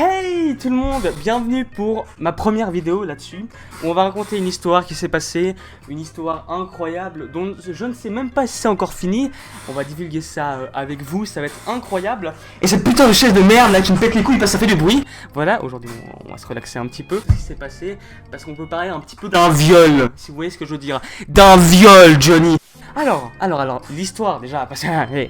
Hey tout le monde, bienvenue pour ma première vidéo là-dessus. On va raconter une histoire qui s'est passée, une histoire incroyable dont je ne sais même pas si c'est encore fini. On va divulguer ça avec vous, ça va être incroyable. Et cette putain de chaise de merde là qui me pète les couilles parce que ça fait du bruit. Voilà, aujourd'hui on va se relaxer un petit peu. Ce qui s'est passé, parce qu'on peut parler un petit peu d'un viol, si vous voyez ce que je veux dire. D'un viol, Johnny. Alors, l'histoire déjà, parce que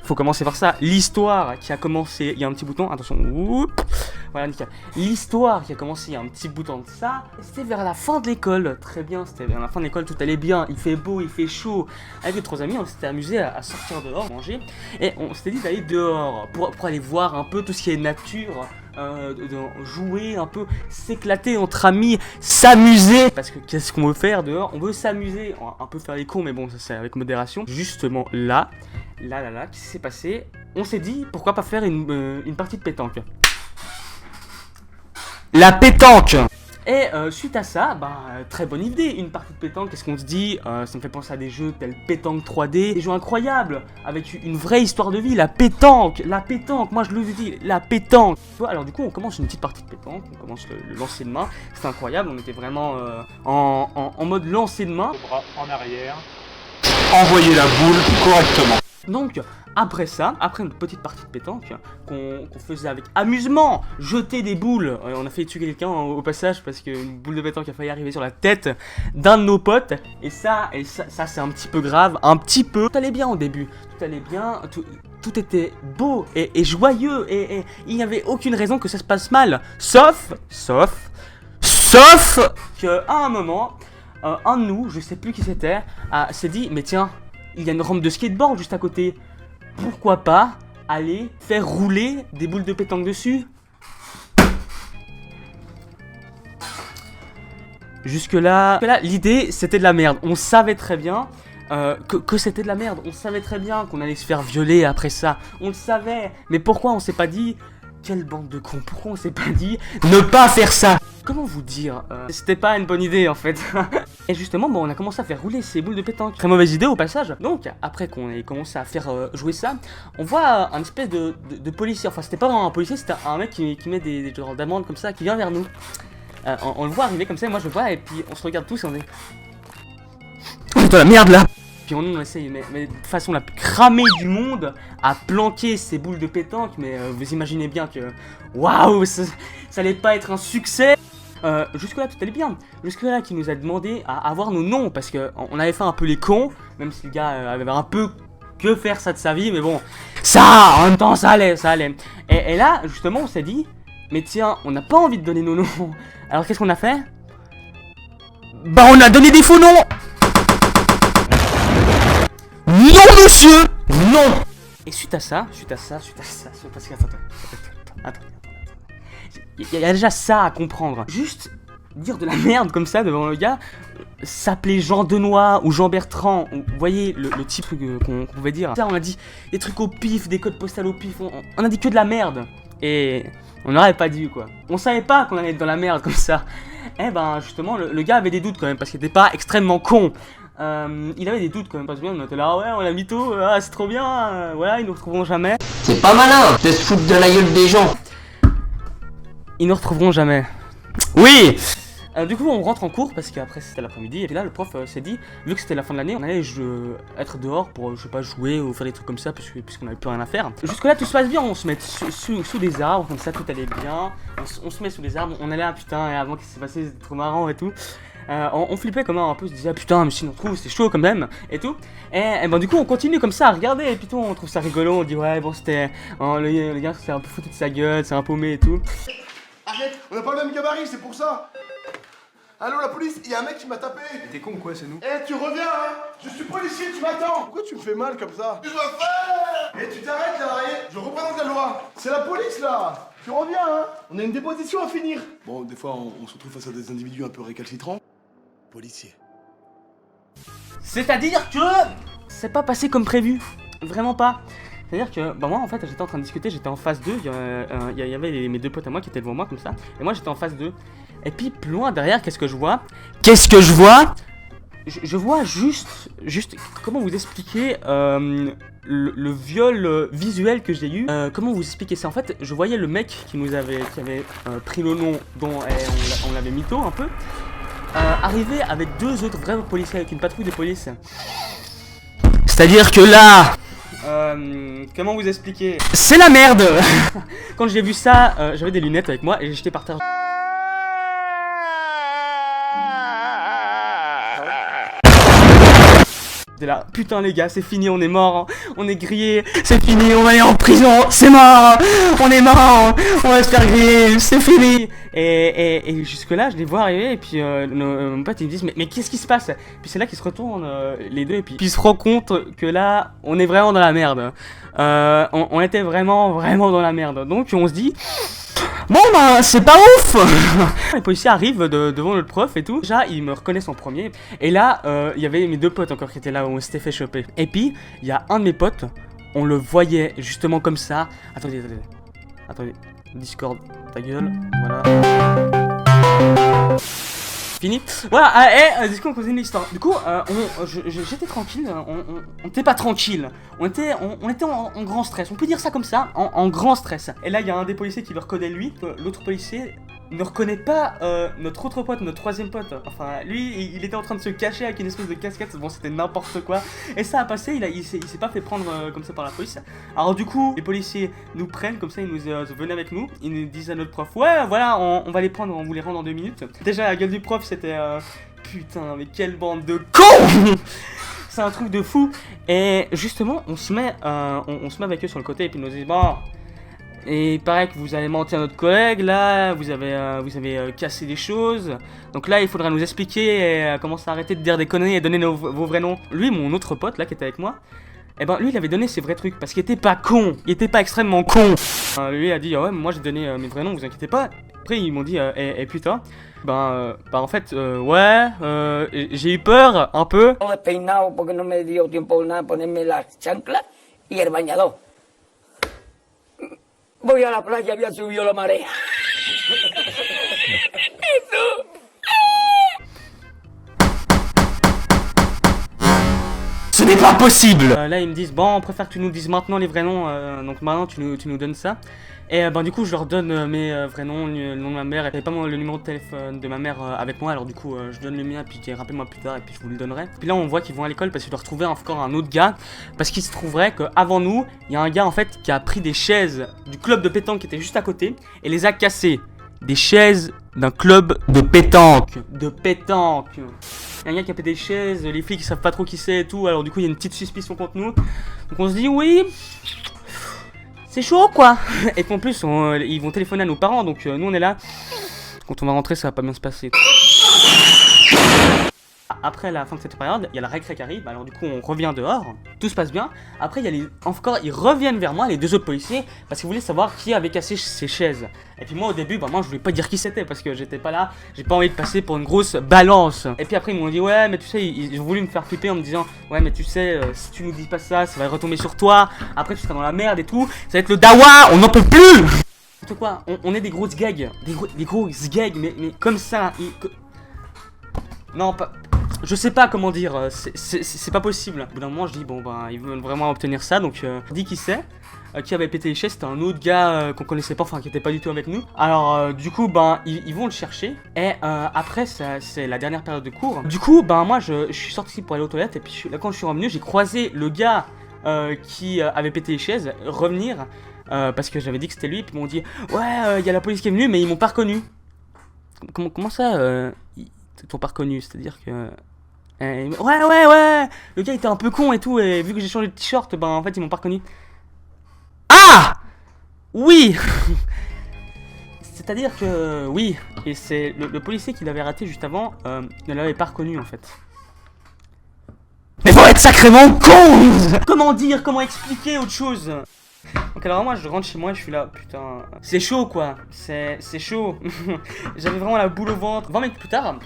faut commencer par ça. L'histoire qui a commencé, il y a un petit bouton, attention, oups, voilà, nickel. L'histoire qui a commencé, il y a un petit bouton de ça, c'était vers la fin de l'école, très bien, c'était vers la fin de l'école, tout allait bien, il fait beau, il fait chaud. Avec les trois amis, on s'était amusé à sortir dehors, manger, et on s'était dit d'aller dehors pour aller voir un peu tout ce qui est nature. De jouer un peu, s'éclater entre amis, s'amuser. Parce que qu'est-ce qu'on veut faire dehors? On veut s'amuser, un peu faire les cons, mais bon, ça c'est avec modération. Justement là, qu'est-ce qui s'est passé? On s'est dit, pourquoi pas faire une partie de pétanque? La pétanque! Et suite à ça, très bonne idée, une partie de pétanque, qu'est-ce qu'on se dit? Ça me fait penser à des jeux tels pétanque 3D, des jeux incroyables, avec une vraie histoire de vie, la pétanque, moi je le dis, la pétanque. Alors du coup on commence une petite partie de pétanque, on commence le lancer de main, c'est incroyable, on était vraiment en mode lancer de main. Le bras en arrière. Envoyer la boule correctement. Donc, après ça, après une petite partie de pétanque qu'on faisait avec amusement, jeter des boules. On a fait tuer quelqu'un au passage parce qu'une boule de pétanque a failli arriver sur la tête d'un de nos potes. Et ça c'est un petit peu grave, un petit peu. Tout allait bien au début, tout allait bien, tout était beau et joyeux et il n'y avait aucune raison que ça se passe mal. Sauf qu'à un moment, un de nous, je sais plus qui c'était, s'est dit mais tiens, il y a une rampe de skateboard juste à côté. Pourquoi pas aller faire rouler des boules de pétanque dessus? Jusque-là, l'idée c'était de la merde. On savait très bien que c'était de la merde. On savait très bien qu'on allait se faire violer après ça. On le savait. Mais pourquoi on s'est pas dit... Quelle bande de cons, pourquoi on s'est pas dit ne pas faire ça? Comment vous dire, c'était pas une bonne idée en fait. Et justement, on a commencé à faire rouler ces boules de pétanque. Très mauvaise idée au passage. Donc, après qu'on ait commencé à faire jouer ça, on voit un espèce de policier. Enfin, c'était pas vraiment un policier, c'était un mec qui met des genres d'amendes comme ça, qui vient vers nous. On le voit arriver comme ça, et moi je le vois, et puis on se regarde tous et on est... Putain la merde là! Puis on essaye, mais de façon la plus cramée du monde, à planquer ces boules de pétanque, mais vous imaginez bien que... Waouh, ça allait pas être un succès. Jusque-là, tout allait bien. Jusque-là, qui nous a demandé à avoir nos noms, parce qu'on avait fait un peu les cons, même si le gars avait un peu que faire ça de sa vie, mais bon, ça, en même temps, ça allait. Et là, justement, on s'est dit, mais tiens, on n'a pas envie de donner nos noms. Alors, qu'est-ce qu'on a fait? On a donné des faux noms. Non, monsieur! Non! Et suite à ça, parce que attends. Il y a déjà ça à comprendre. Juste dire de la merde comme ça devant le gars, s'appeler Jean Denois ou Jean Bertrand, vous voyez le type qu'on pouvait dire. Ça, on a dit des trucs au pif, des codes postales au pif, on a dit que de la merde. Et on n'aurait pas dû quoi. On savait pas qu'on allait être dans la merde comme ça. Eh justement, le gars avait des doutes quand même, parce qu'il était pas extrêmement con. Il avait des doutes quand même, parce que on était là, ouais, on a mytho, c'est trop bien, voilà, ils nous retrouveront jamais. C'est pas malin de se foutre de la gueule des gens. Ils nous retrouveront jamais. Oui. Du coup, on rentre en cours parce qu'après c'était l'après-midi. Et puis là, le prof s'est dit, vu que c'était la fin de l'année, on allait être dehors pour, je sais pas, jouer ou faire des trucs comme ça, puisqu'on avait plus rien à faire. Jusque-là, tout se passe bien. On se met sous des arbres, comme ça, tout allait bien. On se met sous les arbres. On allait, putain, et avant qu'il s'est passé, c'était trop marrant et tout. On flippait comme un peu, on se disait putain mais si on trouve c'est chaud quand même et tout et du coup on continue comme ça à regarder et puis tout, on trouve ça rigolo, on dit ouais bon c'était le gars s'est un peu foutu de sa gueule, c'est un paumé et tout. Arrête, on a pas le même gabarit, c'est pour ça. Allô la police, il y a un mec qui m'a tapé. T'es con ou quoi, c'est nous? Tu reviens hein. Je suis policier, tu m'attends. Pourquoi tu me fais mal comme ça? Je dois faire. Tu t'arrêtes là, je représente la loi. C'est la police là. Tu reviens hein. On a une déposition à finir. Bon, des fois on se retrouve face à des individus un peu récalcitrants. Policier. C'est-à-dire que c'est pas passé comme prévu, vraiment pas. C'est-à-dire que moi en fait j'étais en train de discuter, j'étais en phase 2, il y avait mes deux potes à moi qui étaient devant moi comme ça, et moi j'étais en phase 2. Et puis plus loin derrière, qu'est-ce que je vois? je vois juste, comment vous expliquer le viol visuel que j'ai eu. Comment vous expliquer ça? En fait, je voyais le mec qui avait pris le nom dont on l'avait mytho un peu, arriver avec deux autres vrais policiers, avec une patrouille de police. C'est-à-dire que là, comment vous expliquer? C'est la merde. Quand j'ai vu ça, j'avais des lunettes avec moi et j'étais par terre. T'es là, putain les gars, c'est fini, on est mort, hein. On est grillé, c'est fini, on va aller en prison, c'est mort, on est mort, on va se faire griller, c'est fini. Et jusque là, je les vois arriver et puis mon pote ils me disent mais qu'est-ce qui se passe? Puis c'est là qu'ils se retournent les deux et puis ils se rendent compte que là, on est vraiment dans la merde. On était vraiment dans la merde. Donc on se dit bon bah c'est pas ouf. Les policiers arrivent devant notre prof et tout. Déjà ils me reconnaissent en premier. Et là il y avait mes deux potes encore qui étaient là où on s'était fait choper. Et puis il y a un de mes potes, on le voyait justement comme ça. Attendez. Discord, ta gueule. Voilà. Fini. Voilà, du coup on continue l'histoire. Du coup, j'étais tranquille, on était pas tranquille. On était en grand stress, on peut dire ça comme ça, en grand stress. Et là, il y a un des policiers qui le reconnaît lui, l'autre policier ne reconnaît pas notre autre pote, notre troisième pote. Enfin, lui, il était en train de se cacher avec une espèce de casquette, bon, c'était n'importe quoi. Et ça a passé, il s'est pas fait prendre comme ça par la police. Alors du coup, les policiers nous prennent, comme ça, ils nous venaient avec nous. Ils nous disent à notre prof, ouais, voilà, on va les prendre, on vous les rend dans 2 minutes. Déjà, la gueule du prof, c'était, putain, mais quelle bande de cons. C'est un truc de fou. Et justement, on se met avec eux sur le côté, et puis ils nous disent, bon... Et il paraît que vous avez menti à notre collègue, là, vous avez cassé des choses. Donc là, il faudra nous expliquer et commencer à arrêter de dire des conneries et donner vos vrais noms. Lui, mon autre pote, là, qui était avec moi, eh ben, lui, il avait donné ses vrais trucs, parce qu'il était pas con. Il était pas extrêmement con. Lui, il a dit, ouais, moi, j'ai donné mes vrais noms, vous inquiétez pas. Après, ils m'ont dit, et putain, en fait, ouais, j'ai eu peur, un peu. Despeinado porque no me dio tiempo nada ponerme las chanclas y el bañador. Voy a la playa, había subido la marea. Ce n'est pas possible. Là ils me disent bon on préfère que tu nous dises maintenant les vrais noms, donc maintenant tu nous donnes ça. Et du coup je leur donne mes vrais noms, le nom de ma mère. J'avais pas le numéro de téléphone de ma mère avec moi, alors du coup je donne le mien puis rappelez-moi plus tard et puis je vous le donnerai. Puis là on voit qu'ils vont à l'école parce qu'ils doivent retrouver encore un autre gars, parce qu'il se trouverait qu'avant nous il y a un gars en fait qui a pris des chaises du club de pétanque qui était juste à côté et les a cassées. Des chaises d'un club de pétanque. Il y a un gars qui a pété des chaises, les flics ils savent pas trop qui c'est et tout, alors du coup il y a une petite suspicion contre nous. Donc on se dit oui, c'est chaud quoi. Et qu'en plus ils vont téléphoner à nos parents, donc nous on est là. Quand on va rentrer ça va pas bien se passer. Après la fin de cette période, il y a la récré qui arrive, alors du coup on revient dehors, tout se passe bien. Après il y a ils reviennent vers moi, les deux autres policiers, parce qu'ils voulaient savoir qui avait cassé ces chaises. Et puis moi au début, moi je voulais pas dire qui c'était, parce que j'étais pas là, j'ai pas envie de passer pour une grosse balance. Et puis après ils m'ont dit ouais mais tu sais, ils ont voulu me faire flipper en me disant ouais mais tu sais, si tu nous dis pas ça, ça va retomber sur toi, après tu seras dans la merde et tout, ça va être le dawa, on n'en peut plus. N'importe quoi, on est des grosses gags, des grosses gags, mais comme ça, non pas... Je sais pas comment dire, c'est pas possible. Au bout d'un moment, je dis, bon, ils veulent vraiment obtenir ça, donc je dis qui c'est, qui avait pété les chaises, c'était un autre gars qu'on connaissait pas, enfin qui était pas du tout avec nous. Alors, du coup, ils vont le chercher, et après, c'est la dernière période de cours. Du coup, moi, je suis sorti pour aller aux toilettes, et puis là, quand je suis revenu, j'ai croisé le gars qui avait pété les chaises revenir, parce que j'avais dit que c'était lui, puis ils m'ont dit, ouais, il y a la police qui est venue, mais ils m'ont pas reconnu. Comment ça, ils t'ont pas reconnu, c'est-à-dire que... ouais, le gars était un peu con et tout, et vu que j'ai changé de t-shirt, en fait ils m'ont pas reconnu. Ah oui. C'est-à-dire que, oui, et c'est le policier qui l'avait raté juste avant, ne l'avait pas reconnu en fait. Mais faut être sacrément con. Comment dire, comment expliquer autre chose? Donc alors moi je rentre chez moi et je suis là, putain, c'est chaud quoi, c'est chaud. J'avais vraiment la boule au ventre. 20 minutes plus tard,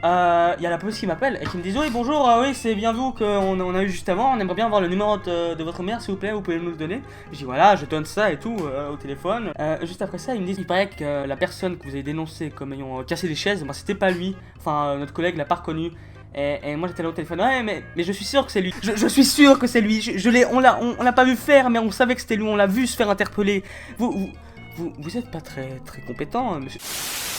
y a la police qui m'appelle et qui me dit oui bonjour, oui c'est bien vous qu'on a eu juste avant, on aimerait bien avoir le numéro de votre mère s'il vous plaît, vous pouvez nous le donner. Je dis voilà, je donne ça et tout au téléphone. Juste après ça ils me disent il paraît que la personne que vous avez dénoncée comme ayant cassé les chaises, c'était pas lui, enfin notre collègue l'a pas reconnu. Et moi j'étais là au téléphone, ouais mais je suis sûr que c'est lui. Je suis sûr que c'est lui. On l'a pas vu faire, mais on savait que c'était lui, on l'a vu se faire interpeller. Vous êtes pas très compétent, monsieur.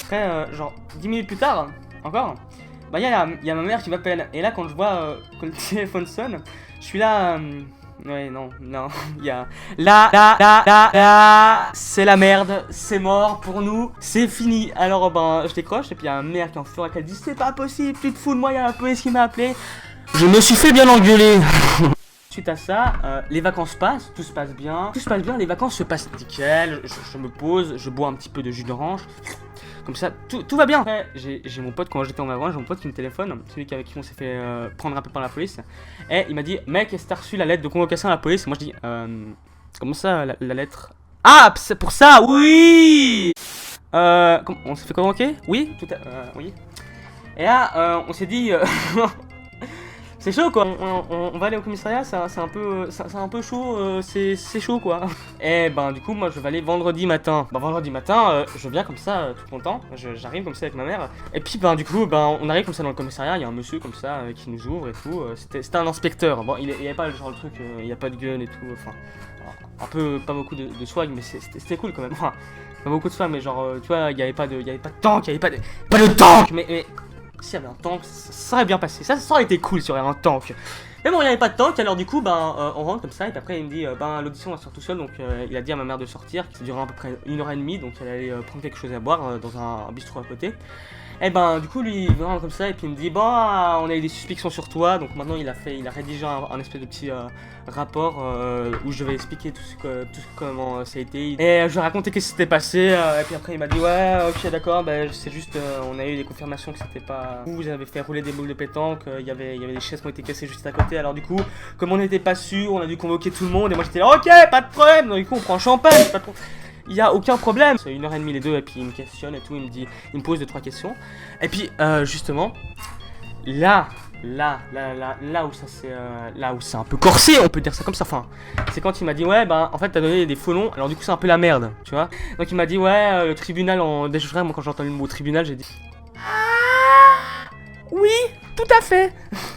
Après, genre 10 minutes plus tard, encore, bah y a ma mère qui m'appelle. Et là quand je vois que le téléphone sonne, je suis là. Ouais, non, il y a... Là, c'est la merde, c'est mort pour nous, c'est fini. Alors, ben, je décroche, et puis il y a un mère qui en fureur, qui dit, c'est pas possible, tu te fous de moi, il y a la police qui m'a appelé. Je me suis fait bien engueuler. Suite à ça, les vacances passent, tout se passe bien, les vacances se passent nickel, je me pose, je bois un petit peu de jus d'orange. Comme ça, tout va bien. Après, j'ai mon pote, quand j'étais en vacances, j'ai mon pote qui me téléphone, celui avec qui on s'est fait prendre un peu par la police. Et il m'a dit, mec, est-ce que t'as reçu la lettre de convocation à la police? Et moi je dis, comment ça, la lettre? Ah, c'est pour ça, oui. On s'est fait convoquer? Oui, oui. Et là, on s'est dit, c'est chaud quoi, on va aller au commissariat, c'est un peu chaud, c'est chaud quoi. Et ben du coup moi je vais aller vendredi matin. Vendredi matin, je viens comme ça, tout content, j'arrive comme ça avec ma mère. Et puis ben du coup on arrive comme ça dans le commissariat, il y a un monsieur comme ça qui nous ouvre et tout. C'était un inspecteur, bon il y avait pas le genre de truc, il y a pas de gun et tout, enfin un peu, pas beaucoup de swag mais c'était cool quand même. Enfin, pas beaucoup de swag mais genre tu vois, il y avait pas de tank, il y avait pas de tank mais s'il y avait un tank, ça aurait bien passé. Ça aurait été cool s'il y avait un tank. Mais bon, il n'y avait pas de tank, alors du coup, on rentre comme ça. Et puis après, il me dit, l'audition va se faire tout seul. Donc, il a dit à ma mère de sortir. Ça durait à peu près 1h30. Donc, elle allait prendre quelque chose à boire dans un bistrot à côté. Et du coup, lui, il rentre comme ça. Et puis, il me dit, on a eu des suspicions sur toi. Donc, maintenant, il a rédigé un espèce de petit rapport où je vais expliquer tout comment ça a été. Et je vais raconter ce qui s'était passé. Et puis après, il m'a dit, ouais, ok, d'accord. C'est juste, on a eu des confirmations que c'était pas vous avez fait rouler des boules de pétanque. Il y avait des chaises qui ont été cassées juste à côté. Alors, du coup, comme on n'était pas sûr, on a dû convoquer tout le monde. Et moi, j'étais là, ok, pas de problème. Donc, du coup, on prend champagne, pas de problème. Il y a aucun problème. C'est 1h30 les deux. Et puis, il me questionne et tout. Il me pose 2-3 questions. Et puis, justement, là où ça c'est là où c'est un peu corsé, on peut dire ça comme ça. Enfin, c'est quand il m'a dit ouais en fait t'as donné des faux noms, alors du coup c'est un peu la merde, tu vois. Donc il m'a dit ouais le tribunal en déjeuner. Moi quand j'ai entendu le mot tribunal j'ai dit oui tout à fait.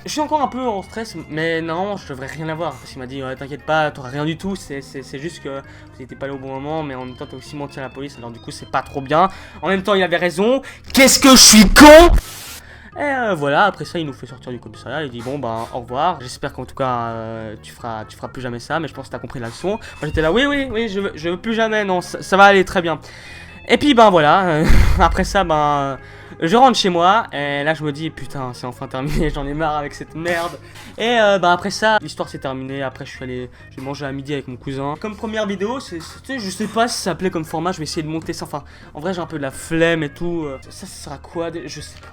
Je suis encore un peu en stress, mais non je devrais rien avoir parce qu'il m'a dit ouais t'inquiète pas t'auras rien du tout, c'est juste que vous n'étiez pas là au bon moment, mais en même temps t'as aussi menti à la police, alors du coup c'est pas trop bien. En même temps il avait raison, qu'est-ce que je suis con. Et voilà, après ça il nous fait sortir du commissariat, il dit bon au revoir, j'espère qu'en tout cas tu feras plus jamais ça, mais je pense que t'as compris la leçon. Moi j'étais là oui je veux plus jamais, non ça va aller très bien. Et puis voilà, après ça je rentre chez moi et là je me dis putain c'est enfin terminé, j'en ai marre avec cette merde. Et après ça l'histoire s'est terminée, après j'ai mangé à midi avec mon cousin. Comme première vidéo, je sais pas si ça plaît comme format, je vais essayer de monter ça, enfin en vrai j'ai un peu de la flemme et tout. Ça sera quoi, je sais pas.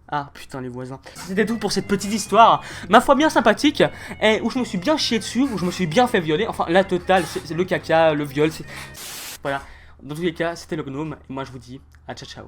Ah putain les voisins. C'était tout pour cette petite histoire, ma foi bien sympathique, et où je me suis bien chié dessus, où je me suis bien fait violer, enfin la totale, c'est le caca, le viol, voilà. Dans tous les cas, c'était le gnome, et moi je vous dis à ciao ciao.